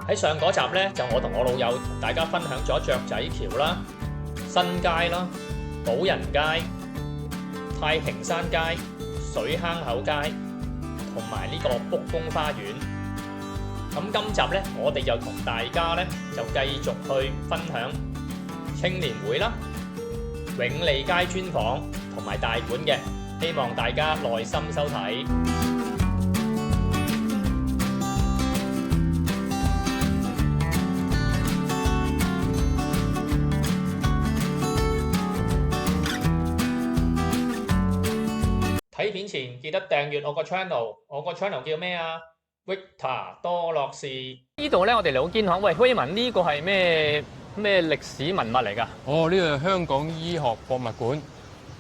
喺上嗰集咧，就我同我老友同大家分享咗雀仔橋啦、新街啦、寶人街、太平山街、水坑口街同埋呢個卜公花園。咁今集咧，我哋就同大家咧就繼續去分享青年會啦、永利街專訪同埋大館嘅，希望大家耐心收睇。睇片前記得訂閱我個 channel， 我個 channel 叫咩啊 ？Victor 多樂士。呢度咧，我哋嚟到堅巷。喂，威文呢個係咩歷史文物嚟㗎？哦，呢個係香港醫學博物館。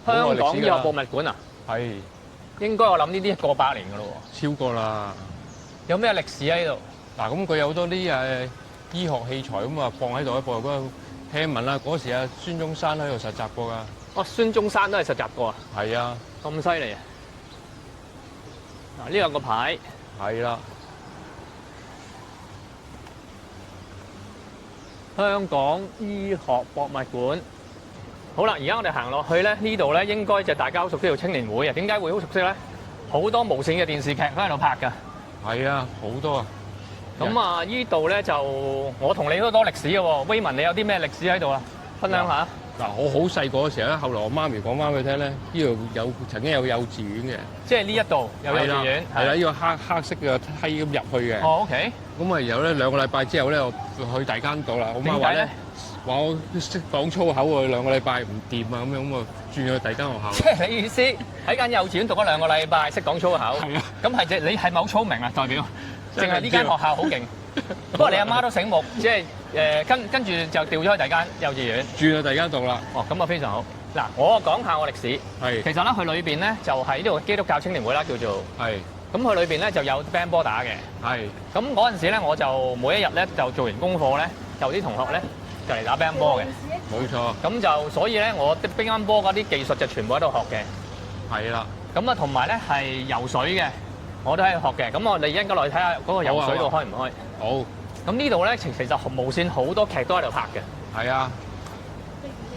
香港醫學博物館啊？係。應該我諗呢啲過百年㗎咯喎。超過啦。有咩歷史喺度？嗱，咁佢有好多啲醫學器材咁啊，放喺度一部。聽聞啦，嗰時啊，孫中山喺度實習過㗎。哦，孫中山都係實習過啊？係啊。咁犀利啊！嗱，呢兩個牌。係啦。香港醫學博物館。好啦，而家我哋行落去咧，呢度咧應該就大家好熟悉嘅青年會啊。點解會好熟悉咧？好多無線嘅電視劇都喺度拍㗎。係啊，好多啊。咁啊，呢度咧就我同你都多歷史嘅喎。威文，你有啲咩歷史喺度啊？分享下。嗱，我好細個嘅時候咧，後來我媽咪講翻俾佢聽咧，呢度曾經有幼稚園嘅。即係呢一度有幼稚園。係啦，呢個黑色嘅梯咁入去嘅。哦 ，OK。咁啊，然後咧2個禮拜之後咧，我去第二間度啦。我媽話咧，話我識講粗口喎，2個禮拜唔掂啊，咁啊轉去第二間學校。即係你意思喺間幼稚園讀咗2個禮拜，識講粗口。係啊。咁係你係咪好聰明啊？代表，淨係呢間學校好勁。不過你阿媽都醒目，即係跟住就調咗去第二間幼稚園，轉去第二間度啦。哦，咁啊非常好。嗱，我講下我歷史。係。其實咧，佢裏邊咧就係呢度基督教青年會啦，叫做。係。咁佢裏邊咧就有 band 波打嘅。係。咁嗰陣時咧，我就每一日咧就做完功課咧，就啲同學咧就嚟打 band 波嘅。冇錯。咁就所以咧，我啲乒乓波嗰啲技術就全部喺度學嘅。係啦。咁啊，同埋咧係游水嘅，我都喺度學嘅。咁我哋應該落去睇下嗰個游水度開唔開？好。咁呢度咧，其實無線好多劇都喺度拍嘅。係啊。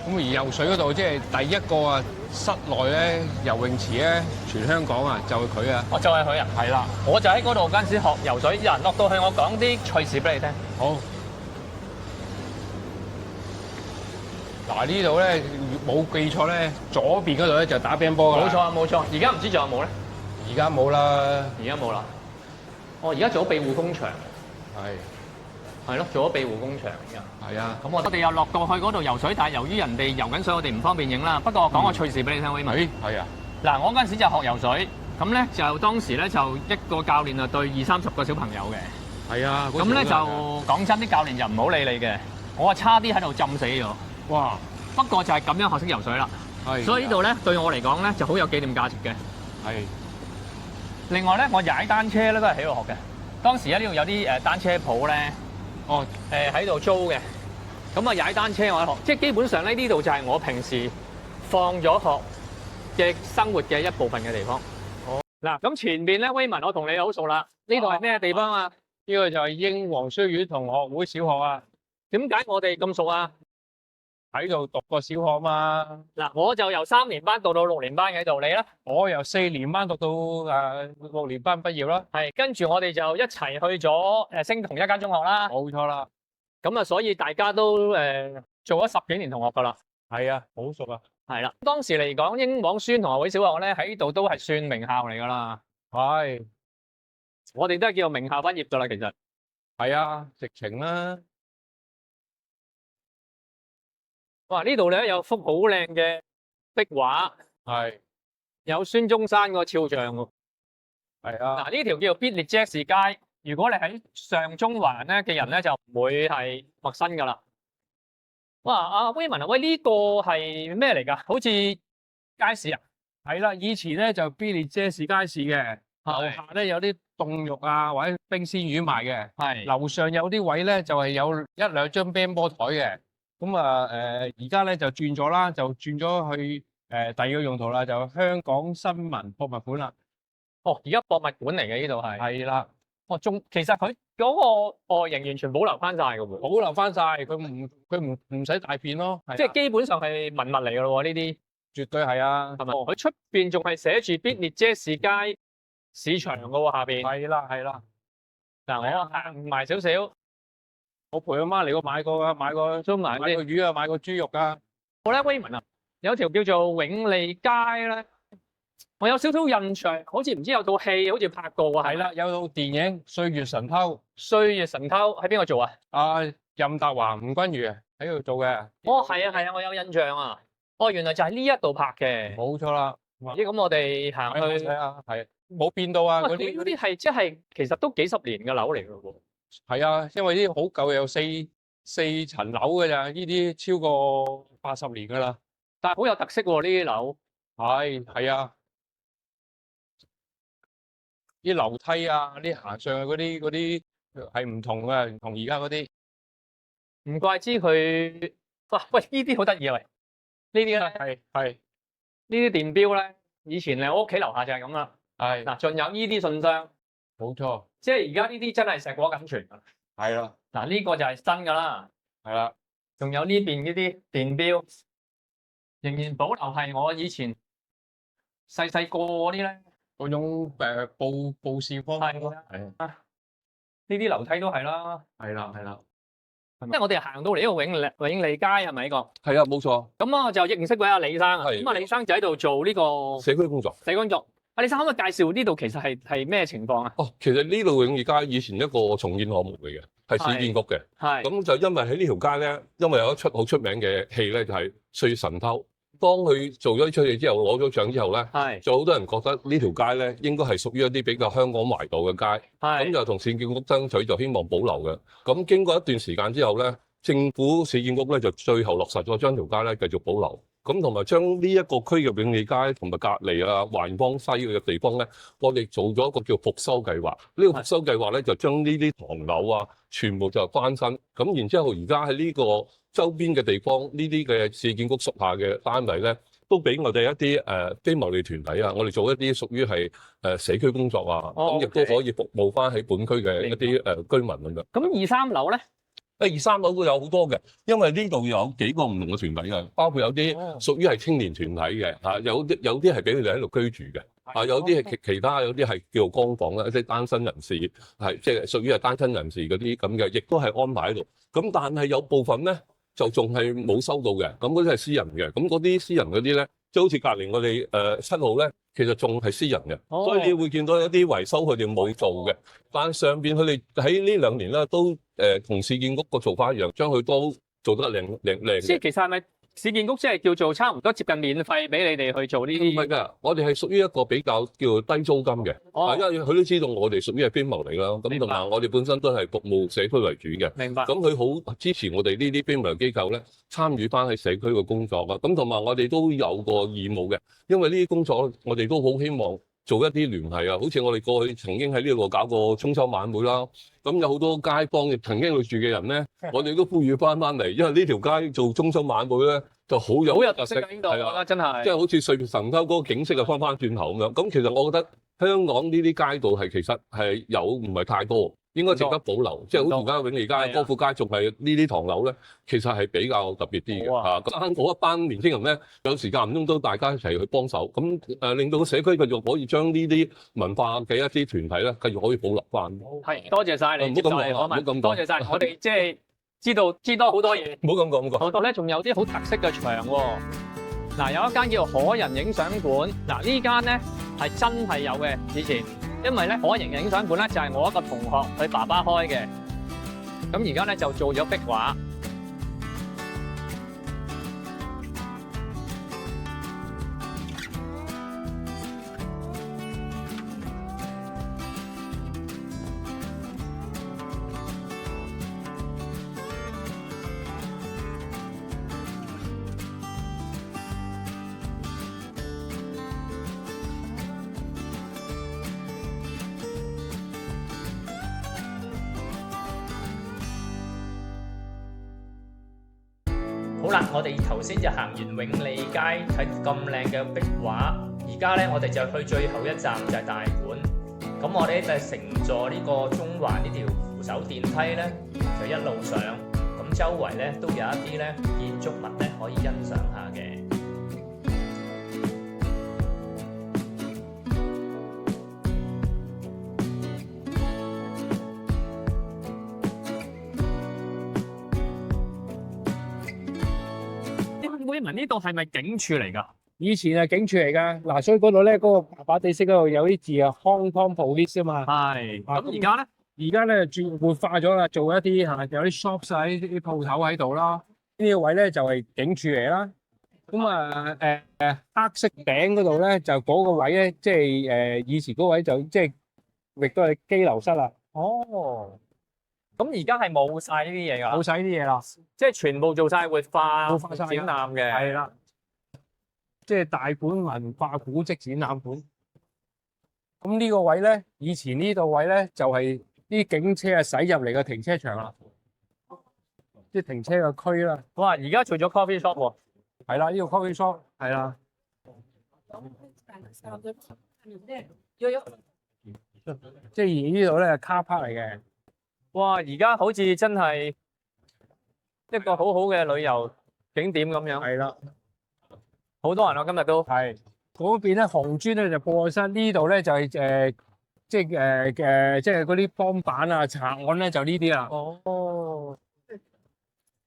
咁而游水嗰度，即係第一個啊，室內咧游泳池咧，全香港啊，就係佢啊。哦，就係佢啊。係啦。我就喺嗰度嗰陣時學游水，有人落到去，我講啲趣事俾你聽。好。嗱，呢度咧冇記錯咧，左邊嗰度咧就打乒乓波㗎啦。冇錯啊，冇錯。而家唔知仲有冇咧？而家冇啦。而家冇啦。哦，而家做咗庇護工場。係。係咯，做咗庇護工場而家。係啊。咁我哋又落到去嗰度游水，但係由於人哋游緊水，我哋唔方便影啦。不過我講個趣事俾你聽，威文。係啊。嗱，我嗰陣時就學游水，咁咧就當時咧就一個教練啊對20-30個小朋友嘅。係啊。咁咧就講真，啲教練就唔好理你嘅。我啊差啲喺度浸死咗。哇！不過就係咁樣學識游水啦。係。所以呢度咧對我嚟講咧就好有紀念價值嘅。係。另外咧，我踩單車咧都係喺度學嘅。當時咧呢度有啲單車鋪咧。哦，喺度租嘅，咁啊踩單車我學，即係基本上咧呢度就係我平時放咗學嘅生活嘅一部分嘅地方。哦，嗱，咁前邊咧威文，我同你好熟啦，呢度係咩地方啊？呢個就係英皇書院同學會小學啊。點解我哋咁熟啊？喺度讀過小學嘛。嗱，我就由3年班讀到6年班喺度，你咧？我由4年班讀到6年班畢業啦。係，跟住我哋就一齊去咗升同一間中學啦。冇錯啦。咁啊，所以大家都做咗10幾年同學噶啦。係啊，好熟啊。係啦，當時嚟講，英皇書院同學會小學咧喺度都係算名校嚟噶啦。係，我哋都係叫做名校畢業噶啦，其實。係啊，直情啦。哇！呢度咧有幅好靚嘅壁畫，係有孫中山個肖像喎。係啊。嗱，呢條叫做必列者士街。如果你喺上中環咧嘅人咧，就唔會係陌生噶啦。哇！阿威文啊，喂，呢個係咩嚟㗎？好似街市啊？係啦，以前咧就必列者士街市嘅，樓下咧有啲凍肉啊或者冰鮮魚賣嘅。係。樓上有啲位咧就係有1-2張乒乓波台嘅。咁啊，而家咧就轉咗啦，就轉咗去第二個用途啦，就香港新聞博物館啦。哦，而家博物館嚟嘅呢度係。係啦。其實佢嗰個外形完全保留翻晒㗎喎，保留翻晒，佢唔使大片咯，即係基本上係文物嚟㗎咯喎，呢啲絕對係啊，係咪？佢出邊仲係寫住必列者士街市場㗎喎，下邊。係啦。嗱，我行埋少少，我陪阿媽嚟過買過㗎，買過埋買過魚啊，買過豬肉㗎。我咧威文啊，有條叫做永利街咧，我有少少印象，好似唔知有套戲好似拍過啊。係啦，有套電影《歲月神偷》。歲月神偷喺邊個做啊？任達華、吳君如喺度做嘅。哦，係啊，我有印象啊。哦，原來就係呢一度拍嘅。冇錯啦。咦，咁我哋行去睇下，係冇變到啊。嗰啲係即係其實都幾十年嘅樓嚟㗎喎。係啊，因為啲好舊有四層樓㗎咋，呢啲超過80年㗎啦。但係好有特色喎，呢啲樓。係啊，啲樓梯啊，啲行上去嗰啲係唔同嘅，唔同而家嗰啲。唔怪之佢，哇！喂，呢啲好得意啊！喂，呢啲咧係呢啲電錶咧，以前咧我屋企樓下就係咁啦。嗱，仲有呢啲信箱。冇錯。即係而家呢啲真係碩果僅存啊！係啦。嗱，呢個就係新㗎啦。係啦。仲有呢邊呢啲電錶，仍然保留係我以前細個嗰啲咧。嗰種報事方係啊。呢啲樓梯都係啦。係啦。即係我哋行到嚟呢個永利街係咪呢個？係啊，冇錯。咁我就認識咗阿李生啊。咁啊，李生就喺度做呢個社區工作。阿李生可唔可以介紹呢度其實係咩情況啊？其實呢度永利街以前一個重建項目嚟嘅，係市建局嘅。係。咁就因為喺呢條街咧，因為有一出好出名嘅戲咧，就係《歲月神偷》。當佢做咗呢出戲之後，攞咗獎之後咧，就好多人覺得呢條街咧應該係屬於一啲比較香港懷舊嘅街。咁就同市建局爭取，就希望保留嘅。咁經過一段時間之後咧，政府市建局咧就最後落實咗將條街咧繼續保留。咁同埋將呢一個區嘅永利街同埋隔離啊環坊西嘅地方咧，我哋做咗一個叫復修計劃。呢個復修計劃咧就將呢啲唐樓啊全部就翻新。咁然之後而家喺呢個周邊嘅地方，呢啲嘅市建局屬下嘅單位咧，都俾我哋一啲非牟利團體啊，我哋做一啲屬於係社區工作啊，咁亦都可以服務翻喺本區嘅一啲居民咁樣。咁2、3樓咧？2、3樓都有好多嘅，因為呢度有幾個唔同嘅團體嘅，包括有啲屬於係青年團體嘅，有啲係俾佢哋喺度居住嘅，有啲係其他，有啲係叫做光房啦，即係單身人士，即係屬於係單身人士嗰啲咁嘅，亦都係安排喺度。咁但係有部分咧，就仲係冇收到嘅，咁嗰啲係私人嘅，咁嗰啲私人嗰啲咧，即係好似隔離我哋7號咧，其實仲係私人嘅，所以你會見到一啲維修佢哋冇做嘅，但上邊佢哋喺呢2年咧都同市建局個做法一樣，將佢都做得靚。即係其實係咪市建局即係叫做差唔多接近免費俾你哋去做呢啲？唔係㗎，我哋係屬於一個比較叫做低租金嘅，因為佢都知道我哋屬於係非牟利啦，咁同埋我哋本身都係服務社區為主嘅。明白。咁佢好支持我哋呢啲非牟利機構咧，參與翻喺社區嘅工作啊。咁同埋我哋都有個義務嘅，因為呢啲工作我哋都好希望做一啲聯繫啊。好似我哋過去曾經喺呢度搞過中秋晚會啦，咁有好多街坊亦曾經去住嘅人咧，我哋都呼籲翻嚟，因為呢條街做中秋晚會咧就好有特色，係啊，真係，即係好似歲月神偷嗰個景色啊，翻轉頭咁樣。咁其實我覺得香港呢啲街道係其實係有唔係太多，應該值得保留。即係好似而家永利街、歌賦街仲係呢啲唐樓咧，其實係比較特別啲嘅。咁嗰一班年輕人咧，有時間唔中都大家一齊去幫手，咁令到個社區繼續可以將呢啲文化嘅一啲團體咧，繼續可以保留翻。係，多謝晒你接受嚟訪問，多謝晒我哋即係知多好多嘢。唔好咁講，唔好講。嗰度咧仲有啲好特色嘅牆喎。嗱，有一間叫做可人影相館。嗱，呢間咧係真係有嘅以前，因為咧可人影相館咧就係我一個同學佢爸爸開嘅，咁而家咧就做咗壁畫。好啦，我哋頭先就行完永利街，睇咁靚嘅壁畫，而家咧我哋就去最後一站就係大館。咁我哋就乘坐呢個中環呢條扶手電梯咧，就一路上，咁周圍咧都有一啲咧建築物咧可以欣賞下嘅。威文呢度係咪警署嚟㗎？以前係警署嚟㗎，嗱，所以嗰度咧嗰個白白地色嗰度有啲字啊 ，Hong Kong Police 啊嘛。係。咁而家咧？而家咧轉活化咗啦，做一啲有啲 shops 喺啲鋪頭喺度啦。呢個位咧就係警署嚟啦。咁黑色頂嗰度咧就嗰個位咧，即係以前嗰位就即係亦都係羈留室啦。哦。咁而家係冇晒呢啲嘢㗎，冇晒呢啲嘢啦，即係全部做晒活化晒展覽嘅，係啦，即係大館文化古蹟展覽館。咁呢個位咧，以前呢度位咧就係啲警車啊駛入嚟嘅停車場啦，即係停車嘅區啦。哇！而家除咗 coffee shop 喎，係啦，呢個 coffee shop 係啦。即係呢度咧係 car park 嚟嘅。哇！而家好似真係一個好好嘅旅遊景點咁樣。係啦，好多人啊，今日都係嗰邊咧，紅磚咧就報案室，呢度咧就係即係嗰啲幫辦啊、查案咧就呢啲啦。哦，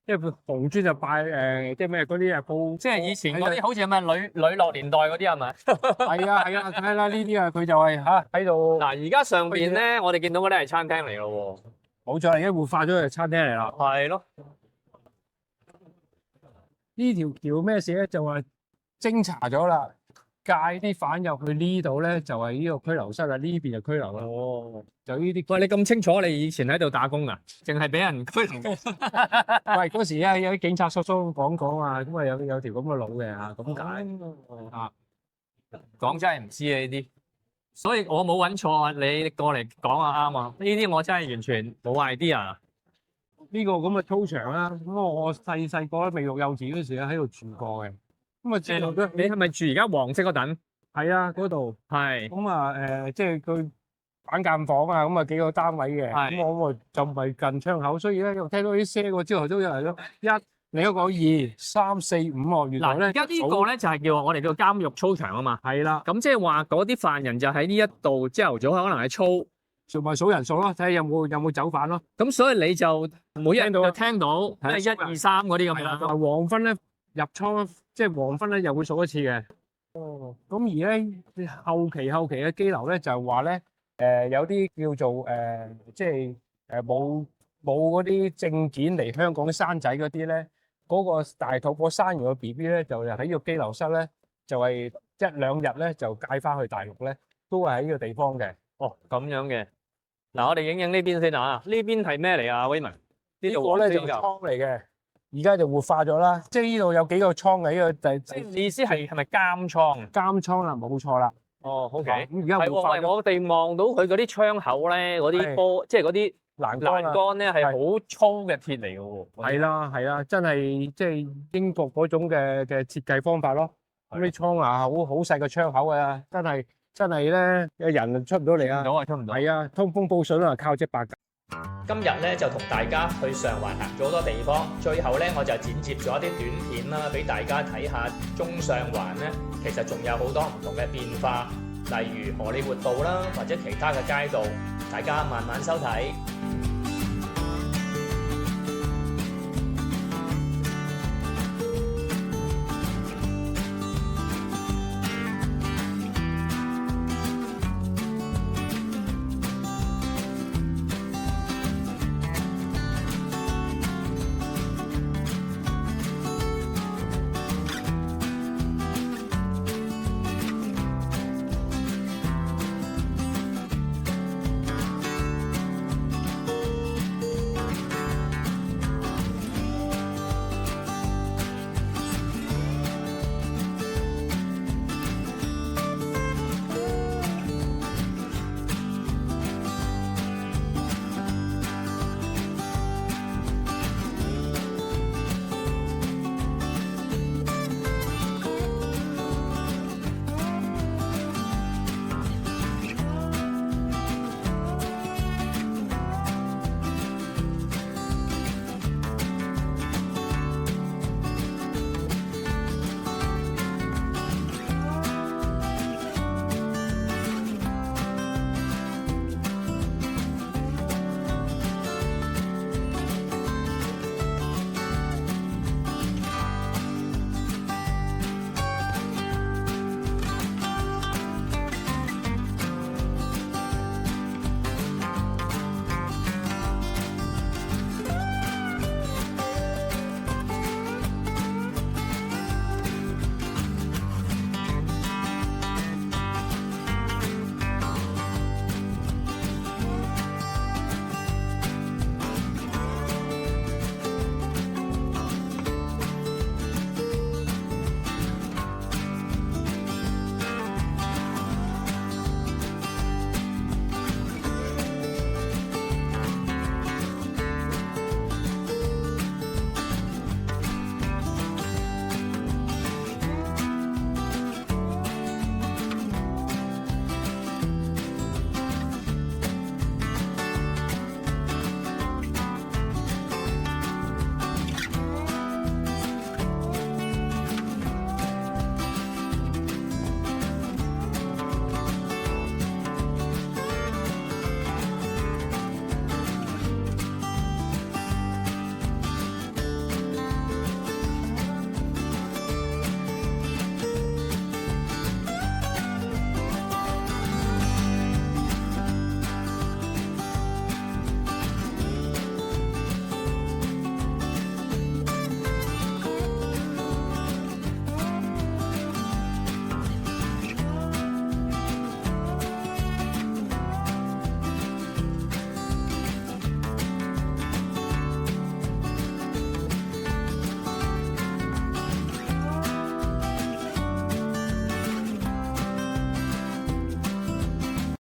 因為紅磚就拜即係咩嗰啲報，即係以前嗰啲好似係咪呂樂年代嗰啲係咪？係啊係啊，梗係啦，呢啲啊佢就係喺度。嗱，而家上邊咧，我哋見到嗰啲係餐廳嚟咯喎。冇錯，而家活化咗係餐廳嚟啦。係咯。呢條橋咩事咧？就話偵查咗啦，介啲犯入去呢度咧，就係呢個拘留室啦。呢邊就拘留啦。哦，就呢啲。喂，你咁清楚？你以前喺度打工啊？淨係俾人拘留？喂，嗰時啊，有啲警察叔叔講啊，咁啊有條咁嘅路嘅嚇，咁解啊。講真係唔知啊呢啲。所以我冇揾錯啊！你過嚟講啊啱啊！呢啲我真係完全冇 idea。呢個咁嘅操場啦，咁我細個未讀幼稚嗰時咧喺度住過嘅。咁啊，即係你係咪住而家黃色嗰等？係啊，嗰度係。咁啊即係佢板間房啊，咁啊幾個單位嘅。咁我就唔係近窗口，所以咧又聽到啲聲喎。朝頭早入嚟咯，另一個2、3、4、5喎。原來咧，而家呢個咧就係叫我哋叫監獄操場啊嘛。係啦。咁即係話嗰啲犯人就喺呢一度朝頭早可能係操，數人數咯，睇下有冇走犯咯。咁所以你就每日就聽到即係1、2、3嗰啲咁樣。黃昏咧入倉，即係黃昏咧又會數一次嘅。哦。咁而咧後期嘅羈留咧就係話咧有啲叫做即係冇嗰啲證件嚟香港生仔嗰啲咧。嗰個大肚婆生完個 BB 咧，就喺呢個羈留室咧，就係1、2日咧就介翻去大陸咧，都係喺呢個地方嘅。哦，咁樣嘅。嗱，我哋影呢邊先啊。呢邊係咩嚟啊？威文？呢個咧就倉嚟嘅，而家就活化咗啦。即係呢度有幾個倉嘅，呢個即係意思係咪監倉？監倉啦，冇錯啦。哦 ，OK。咁而家活化咗。我哋望到佢嗰啲窗口咧，嗰啲波，即係嗰啲欄杆咧係好粗嘅鐵嚟嘅喎。係啦，真係即係英國嗰種嘅設計方法咯。咁啲窗啊，好細個窗口啊，真係咧，有人出唔到嚟啊。出唔到。係啊，通風報水啊，靠隻白鴿。今日咧就同大家去上環行咗好多地方，最後咧我就剪接咗一啲短片啦，俾大家睇下中上環咧，其實仲有好多唔同嘅變化，例如荷里活道啦，或者其他嘅街道，大家慢慢收睇。